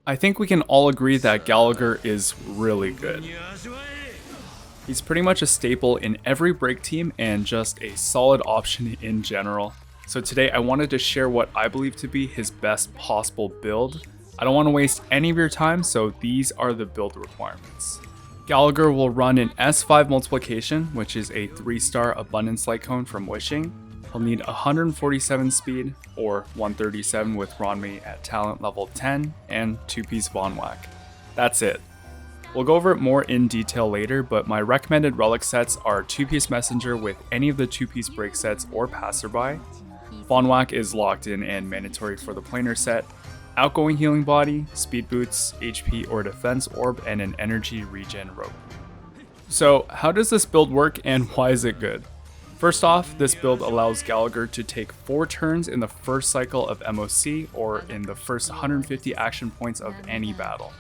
I think we can all agree that Gallagher is really good. He's pretty much a staple in every break team and just a solid option in general. So today I wanted to share what I believe to be his best possible build. I don't want to waste any of your time, so these are the build requirements. Gallagher will run an S5 multiplication, which is a 3-star abundance light cone from Wishing. He'll need 147 speed or 137 with Ronmei at talent level 10 and 2-piece Von Whack. That's it. We'll go over it more in detail later, but my recommended relic sets are 2-piece Messenger with any of the 2-piece break sets or Passerby. Von Whack is locked in and mandatory for the planar set. Outgoing healing body, speed boots, HP or defense orb, and an energy regen rope. So how does this build work and why is it good? First off, this build allows Gallagher to take 4 turns in the first cycle of MOC or in the first 150 action points of any battle.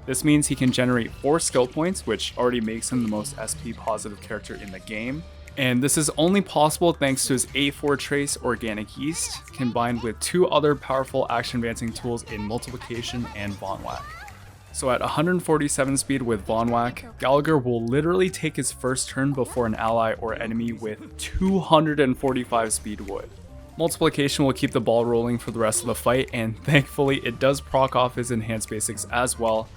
This means he can generate 4 skill points, which already makes him the most SP positive character in the game. And this is only possible thanks to his A4 Trace Organic Yeast, combined with 2 other powerful action advancing tools in Multiplication and Von Whack. So at 147 speed with Von Whack, Gallagher will literally take his first turn before an ally or enemy with 245 speed would. Multiplication will keep the ball rolling for the rest of the fight, and thankfully it does proc off his enhanced basics as well.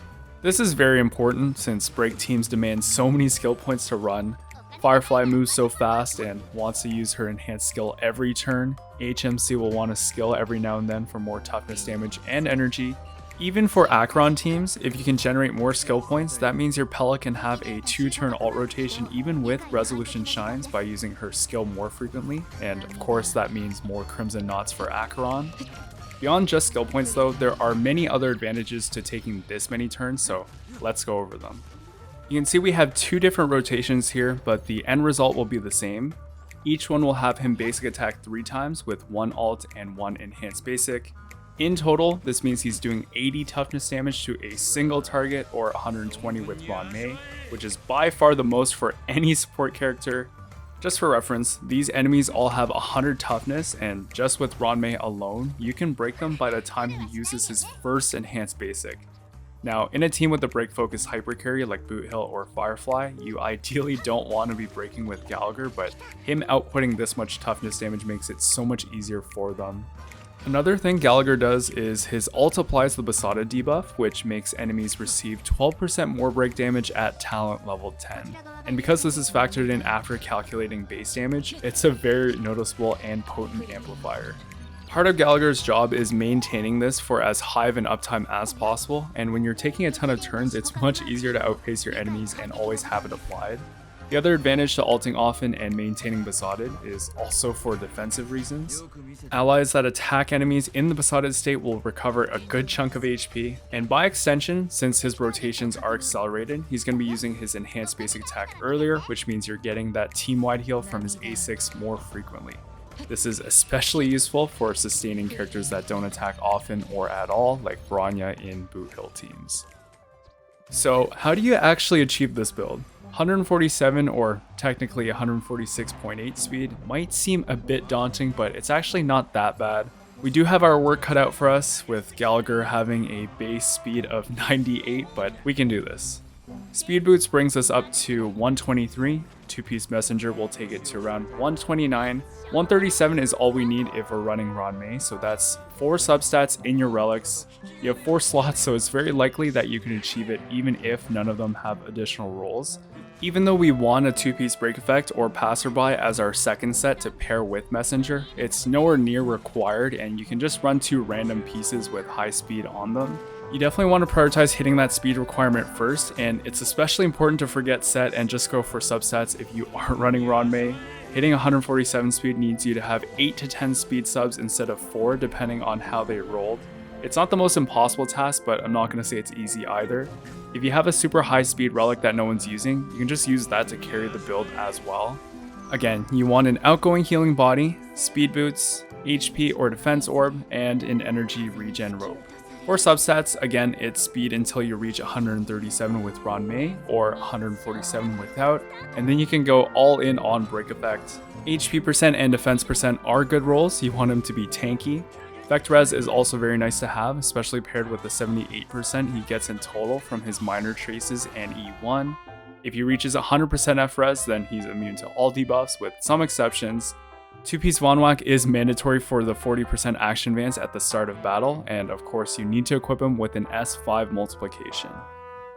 This is very important since break teams demand so many skill points to run. Firefly moves so fast and wants to use her enhanced skill every turn. HMC will want a skill every now and then for more toughness damage and energy. Even for Acheron teams, if you can generate more skill points, that means your Pella can have a 2-turn alt rotation even with Resolution Shines by using her skill more frequently, and of course that means more Crimson Knots for Acheron. Beyond just skill points though, there are many other advantages to taking this many turns, so let's go over them. You can see we have 2 different rotations here, but the end result will be the same. Each one will have him basic attack 3 times with 1 alt and 1 enhanced basic. In total, this means he's doing 80 toughness damage to a single target or 120 with Ronmei, which is by far the most for any support character. Just for reference, these enemies all have 100 toughness, and just with Ronmei alone, you can break them by the time he uses his first enhanced basic. Now, in a team with a break focused hyper carry like Boot Hill or Firefly, you ideally don't want to be breaking with Gallagher, but him outputting this much toughness damage makes it so much easier for them. Another thing Gallagher does is his ult applies the Besotted debuff, which makes enemies receive 12% more break damage at talent level 10. And because this is factored in after calculating base damage, it's a very noticeable and potent amplifier. Part of Gallagher's job is maintaining this for as high of an uptime as possible, and when you're taking a ton of turns, it's much easier to outpace your enemies and always have it applied. The other advantage to ulting often and maintaining Besotted is also for defensive reasons. Allies that attack enemies in the Besotted state will recover a good chunk of HP, and by extension, since his rotations are accelerated, he's going to be using his enhanced basic attack earlier, which means you're getting that team-wide heal from his A6 more frequently. This is especially useful for sustaining characters that don't attack often or at all, like Bronya in Boot Hill teams. So how do you actually achieve this build? 147 or technically 146.8 speed might seem a bit daunting, but it's actually not that bad. We do have our work cut out for us with Gallagher having a base speed of 98, but we can do this. Speed Boots brings us up to 123, 2-piece Messenger will take it to around 129, 137 is all we need if we're running Ronmei, so that's 4 substats in your relics. You have 4 slots, so it's very likely that you can achieve it even if none of them have additional rolls. Even though we want a 2-piece break effect or passerby as our second set to pair with Messenger, it's nowhere near required and you can just run 2 random pieces with high speed on them. You definitely want to prioritize hitting that speed requirement first, and it's especially important to forget set and just go for substats if you aren't running Ronmei. Hitting 147 speed needs you to have 8 to 10 speed subs instead of 4 depending on how they rolled. It's not the most impossible task, but I'm not going to say it's easy either. If you have a super high speed relic that no one's using, you can just use that to carry the build as well. Again, you want an outgoing healing body, speed boots, HP or defense orb, and an energy regen rope. For substats, again, it's speed until you reach 137 with Ronmei or 147 without, and then you can go all in on break effect. HP% and defense% are good rolls, you want them to be tanky. Effect Res is also very nice to have, especially paired with the 78% he gets in total from his minor traces and E1. If he reaches 100% F-Res, then he's immune to all debuffs with some exceptions. 2-piece Von Whack is mandatory for the 40% action advance at the start of battle, and of course you need to equip him with an S5 multiplication.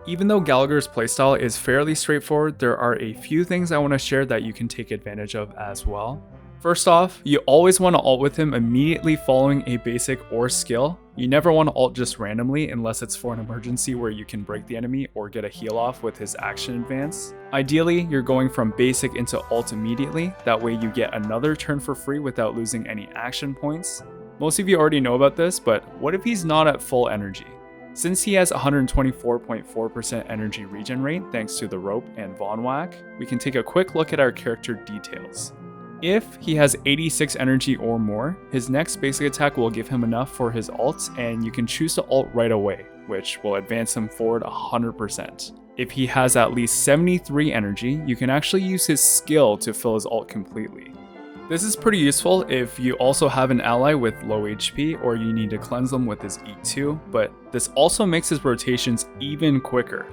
Even though Gallagher's playstyle is fairly straightforward, there are a few things I want to share that you can take advantage of as well. First off, you always want to ult with him immediately following a basic or skill. You never want to ult just randomly unless it's for an emergency where you can break the enemy or get a heal off with his action advance. Ideally, you're going from basic into ult immediately, that way you get another turn for free without losing any action points. Most of you already know about this, but what if he's not at full energy? Since he has 124.4% energy regen rate thanks to the rope and Von Whack, we can take a quick look at our character details. If he has 86 energy or more, his next basic attack will give him enough for his ult, and you can choose to ult right away, which will advance him forward 100%. If he has at least 73 energy, you can actually use his skill to fill his ult completely. This is pretty useful if you also have an ally with low HP or you need to cleanse them with his E2, but this also makes his rotations even quicker.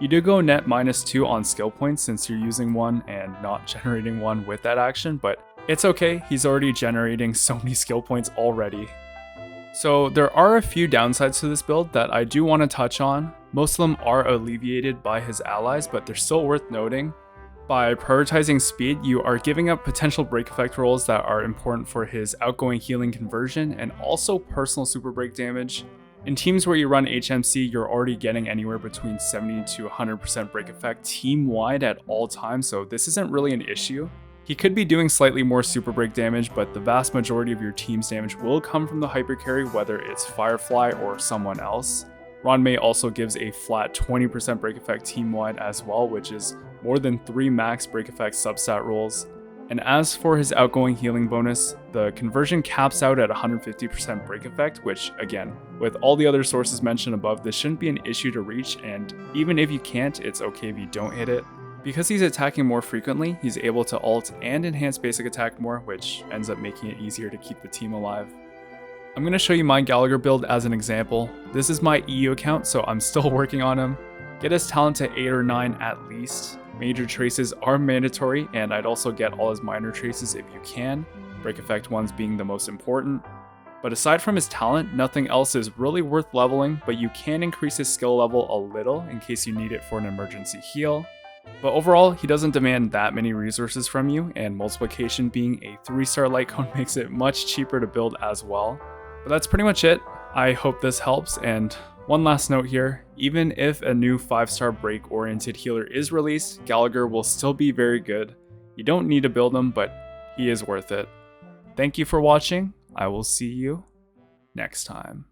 You do go net -2 on skill points since you're using one and not generating one with that action, but it's okay, he's already generating so many skill points already. So there are a few downsides to this build that I do want to touch on. Most of them are alleviated by his allies, but they're still worth noting. By prioritizing speed, you are giving up potential break effect rolls that are important for his outgoing healing conversion and also personal super break damage. In teams where you run HMC, you're already getting anywhere between 70 to 100% break effect team-wide at all times, so this isn't really an issue. He could be doing slightly more super break damage, but the vast majority of your team's damage will come from the hyper carry, whether it's Firefly or someone else. Ron May also gives a flat 20% break effect team-wide as well, which is more than 3 max break effect substat rolls. And as for his outgoing healing bonus, the conversion caps out at 150% break effect, which again, with all the other sources mentioned above, this shouldn't be an issue to reach, and even if you can't, it's okay if you don't hit it. Because he's attacking more frequently, he's able to ult and enhance basic attack more, which ends up making it easier to keep the team alive. I'm going to show you my Gallagher build as an example. This is my EU account, so I'm still working on him. Get his talent to 8 or 9 at least. Major traces are mandatory, and I'd also get all his minor traces if you can, break effect ones being the most important. But aside from his talent, nothing else is really worth leveling, but you can increase his skill level a little in case you need it for an emergency heal. But overall, he doesn't demand that many resources from you, and multiplication being a 3-star light cone makes it much cheaper to build as well. But that's pretty much it. I hope this helps, and one last note here, even if a new 5-star break-oriented healer is released, Gallagher will still be very good. You don't need to build him, but he is worth it. Thank you for watching. I will see you next time.